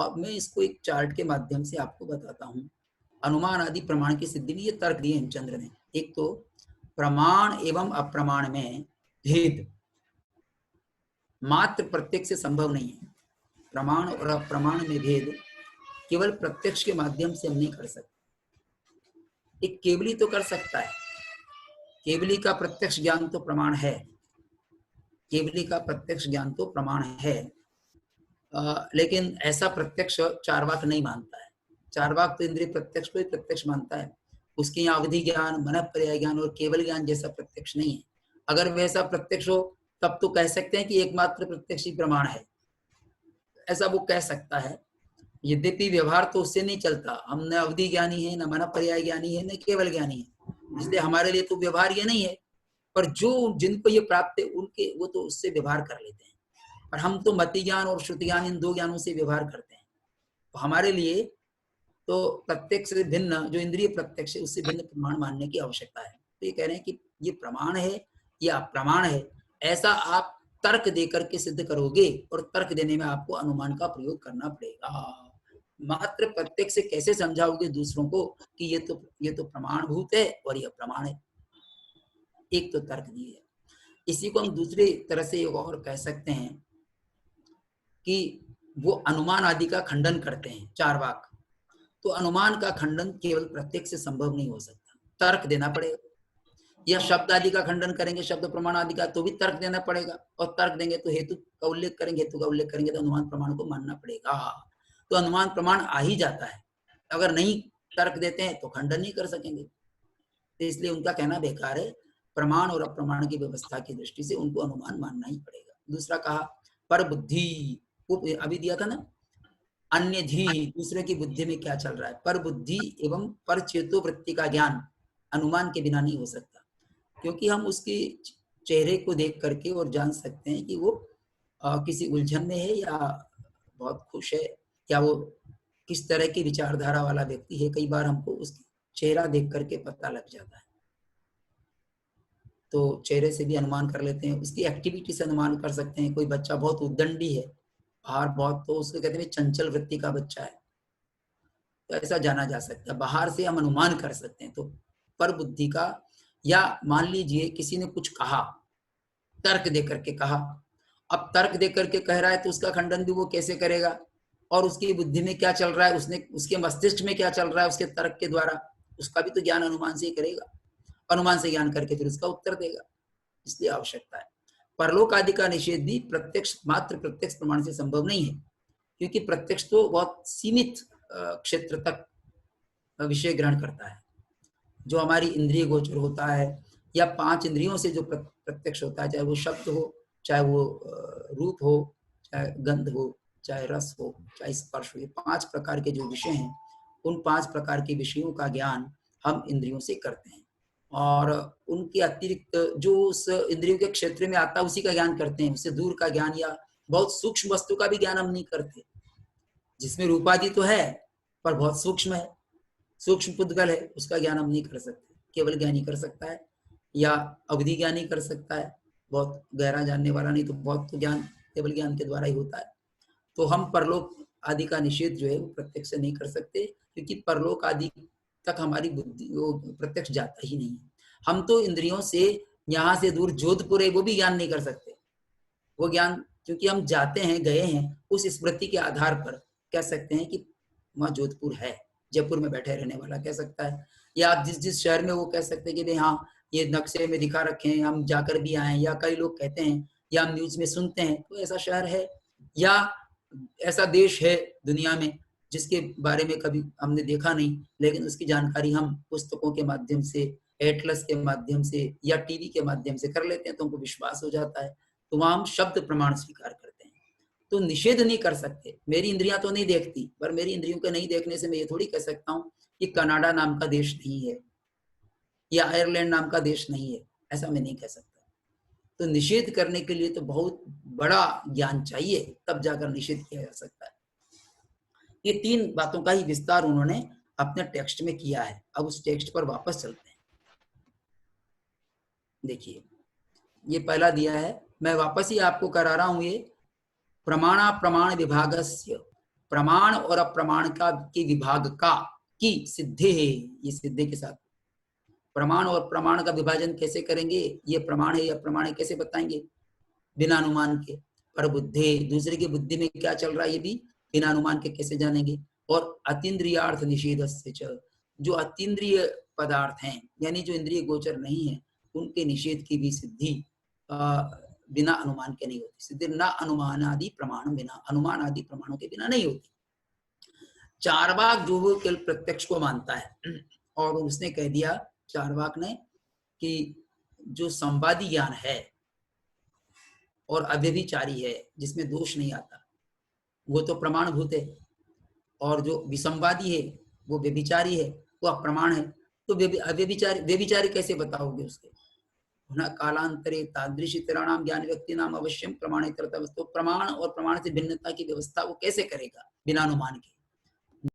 और मैं इसको एक चार्ट के माध्यम से आपको बताता हूँ। अनुमान आदि प्रमाण की सिद्धि में ये तर्क दिए हेमचंद्र ने। एक तो प्रमाण एवं अप्रमाण में भेद मात्र प्रत्यक्ष से संभव नहीं है। प्रमाण और अप्रमाण में भेद केवल प्रत्यक्ष के माध्यम से हम नहीं कर सकते। एक केवली तो कर सकता है, केवली का प्रत्यक्ष ज्ञान तो प्रमाण है, केवली का प्रत्यक्ष ज्ञान तो प्रमाण है। लेकिन ऐसा प्रत्यक्ष चार्वाक नहीं मानता है। चार्वाक तो इंद्रिय प्रत्यक्ष को ही प्रत्यक्ष मानता है। उसके यहाँ अवधि ज्ञान, मन पर्याय ज्ञान और केवल ज्ञान जैसा प्रत्यक्ष नहीं है। अगर वैसा प्रत्यक्ष हो तब तो कह सकते हैं कि एकमात्र प्रत्यक्ष ही प्रमाण है, ऐसा वो कह सकता है। यद्यपि व्यवहार तो उससे नहीं चलता, हम न अवधि ज्ञानी है, न मन पर्याय ज्ञानी है, न केवल ज्ञानी है, इसलिए हमारे लिए तो व्यवहार ये नहीं है। पर जो जिनको ये प्राप्त है उनके वो तो उससे व्यवहार कर लेते हैं, और हम तो मति ज्ञान और श्रुति ज्ञान इन दो ज्ञानों से व्यवहार करते हैं। तो हमारे लिए तो प्रत्यक्ष से भिन्न जो इंद्रिय प्रत्यक्ष है उससे भिन्न प्रमाण मानने की आवश्यकता है। तो ये कह रहे हैं कि ये प्रमाण है या अप्रमाण है, ऐसा आप तर्क देकर के सिद्ध करोगे, और तर्क देने में आपको अनुमान का प्रयोग करना पड़ेगा। मात्र प्रत्यक्ष से कैसे समझाओगे दूसरों को कि ये तो प्रमाणभूत है और ये अप्रमाण है। एक तो तर्क दिए है। इसी को हम दूसरे तरह से और कह सकते हैं कि वो अनुमान आदि का खंडन करते हैं चार्वाक। तो अनुमान का खंडन केवल प्रत्यक्ष से संभव नहीं हो सकता, तर्क देना पड़ेगा। या शब्द आदि का खंडन करेंगे, शब्द प्रमाण आदि का, तो भी तर्क देना पड़ेगा, और तर्क देंगे तो हेतु का उल्लेख करेंगे, हेतु का उल्लेख करेंगे तो अनुमान प्रमाण को मानना पड़ेगा। तो अनुमान प्रमाण आ ही जाता है। अगर नहीं तर्क देते हैं तो खंडन नहीं कर सकेंगे। तो इसलिए उनका कहना बेकार है। प्रमाण और अप्रमाण की व्यवस्था की दृष्टि से उनको अनुमान मानना ही पड़ेगा। दूसरा कहा पर बुद्धि, अभी दिया था ना, अन्य धी, दूसरे की बुद्धि में क्या चल रहा है। पर बुद्धि एवं पर चेतो वृत्ति का ज्ञान अनुमान के बिना नहीं हो सकता, क्योंकि हम उसके चेहरे को देख करके और जान सकते हैं कि वो किसी उलझन में है या बहुत खुश है, या वो किस तरह की विचारधारा वाला व्यक्ति है। कई बार हमको उसकी चेहरा देख करके पता लग जाता है। तो चेहरे से भी अनुमान कर लेते हैं, उसकी एक्टिविटी से अनुमान कर सकते हैं। कोई बच्चा बहुत उद्दंडी है, बाहर बहुत, तो उसको कहते हैं चंचल वृत्ति का बच्चा है, तो ऐसा जाना जा सकता है। बाहर से हम अनुमान कर सकते हैं। तो पर बुद्धि का, या मान लीजिए किसी ने कुछ कहा, तर्क दे करके कहा, अब तर्क दे करके कह रहा है तो उसका खंडन भी वो कैसे करेगा, और उसकी बुद्धि में क्या चल रहा है, उसने उसके मस्तिष्क में क्या चल रहा है उसके तर्क के द्वारा, उसका भी तो ज्ञान अनुमान से ही करेगा। अनुमान से ज्ञान करके फिर उसका उत्तर देगा। इसलिए आवश्यकता है। परलोक आदि का निषेध भी प्रत्यक्ष, मात्र प्रत्यक्ष प्रमाण से संभव नहीं है, क्योंकि प्रत्यक्ष तो बहुत सीमित क्षेत्र तक विषय ग्रहण करता है। जो हमारी इंद्रिय गोचर होता है, या पांच इंद्रियों से जो प्रत्यक्ष होता है, चाहे वो शब्द हो, चाहे वो रूप हो, चाहे गंध हो, चाहे रस हो, चाहे स्पर्श हो, ये पांच प्रकार के जो विषय हैं, उन पांच प्रकार के विषयों का ज्ञान हम इंद्रियों से करते हैं। और उनके अतिरिक्त जो उस इंद्रियों के क्षेत्र में आता है उसी का ज्ञान करते हैं। उससे दूर का ज्ञान या बहुत सूक्ष्म वस्तु का भी ज्ञान हम नहीं करते, जिसमें रूपादि तो है पर बहुत सूक्ष्म है, सूक्ष्म पुद्गल है, उसका ज्ञान हम नहीं कर सकते। केवल ज्ञानी कर सकता है, या अवधि ज्ञानी कर सकता है, बहुत गहरा जानने वाला नहीं, तो बहुत तो ज्ञान केवल ज्ञान के द्वारा ही होता है। तो हम परलोक आदि का निषेध जो है वो प्रत्यक्ष से नहीं कर सकते, क्योंकि परलोक आदि तक हमारी बुद्धि वो प्रत्यक्ष जाता ही नहीं है। हम तो इंद्रियों से यहाँ से दूर जोधपुर है वो भी ज्ञान नहीं कर सकते। वो ज्ञान क्योंकि हम जाते हैं, गए हैं, उस स्मृति के आधार पर कह सकते हैं कि वहाँ जोधपुर है, जयपुर में बैठे रहने वाला कह सकता है। या आप जिस जिस शहर में, वो कह सकते हैं कि भाई हाँ ये नक्शे में दिखा रखे हैं, हम जाकर भी आए। या कई लोग कहते हैं, या हम न्यूज में सुनते हैं, तो ऐसा शहर है या ऐसा देश है दुनिया में जिसके बारे में कभी हमने देखा नहीं, लेकिन उसकी जानकारी हम पुस्तकों के माध्यम से, एटलस के माध्यम से, या टीवी के माध्यम से कर लेते हैं, तो हमको विश्वास हो जाता है। तो वहां हम शब्द प्रमाण स्वीकार करते हैं। तो निषेध नहीं कर सकते। मेरी इंद्रियां तो नहीं देखती, पर मेरी इंद्रियों के नहीं देखने से मैं ये थोड़ी कह सकता हूँ कि कनाडा नाम का देश नहीं है या आयरलैंड नाम का देश नहीं है, ऐसा मैं नहीं कह सकता। तो निषेध करने के लिए तो बहुत बड़ा ज्ञान चाहिए, तब जाकर निषेध किया जा सकता है। ये तीन बातों का ही विस्तार उन्होंने अपने टेक्स्ट में किया है। अब उस टेक्स्ट पर वापस चलते हैं। देखिए ये पहला दिया है, मैं वापस ही आपको करा रहा हूं। ये प्रमाणा प्रमाण विभागस्य प्रमाण और अप्रमाण का के विभाग का की सिद्धे है, ये सिद्धे के साथ प्रमाण और प्रमाण का विभाजन कैसे करेंगे, ये प्रमाण है या प्रमाण है कैसे बताएंगे, बिना अनुमान के। पर बुद्धे, दूसरे की बुद्धि में क्या चल रहा है ये भी बिना अनुमान के कैसे जानेंगे। और अतीन्द्रियार्थ निषेधस्य च, जो अतीन्द्रिय पदार्थ हैं यानी जो इंद्रिय गोचर नहीं है, उनके निषेध की भी सिद्धि बिना अनुमान के नहीं होती। सिद्धि न अनुमान आदि प्रमाण बिना, अनुमान आदि प्रमाणों के बिना नहीं होती। चारवाक जो वो केवल प्रत्यक्ष को मानता है, और उसने कह दिया चारवाक ने कि जो संवादी ज्ञान है और अव्यभिचारी है, जिसमें दोष नहीं आता, वो तो प्रमाणभूत है, और जो विसंवादी है वो व्यभिचारी है, वो अप्रमाण है। तो अव्यभिचारी व्यभिचारी कैसे बताओगे उसके, न कालांतरे तादृशितराणाम ज्ञान व्यक्ति नाम अवश्यम प्रमाणितरता। तो प्रमाण और प्रमाण से भिन्नता की व्यवस्था वो कैसे करेगा बिना अनुमान के।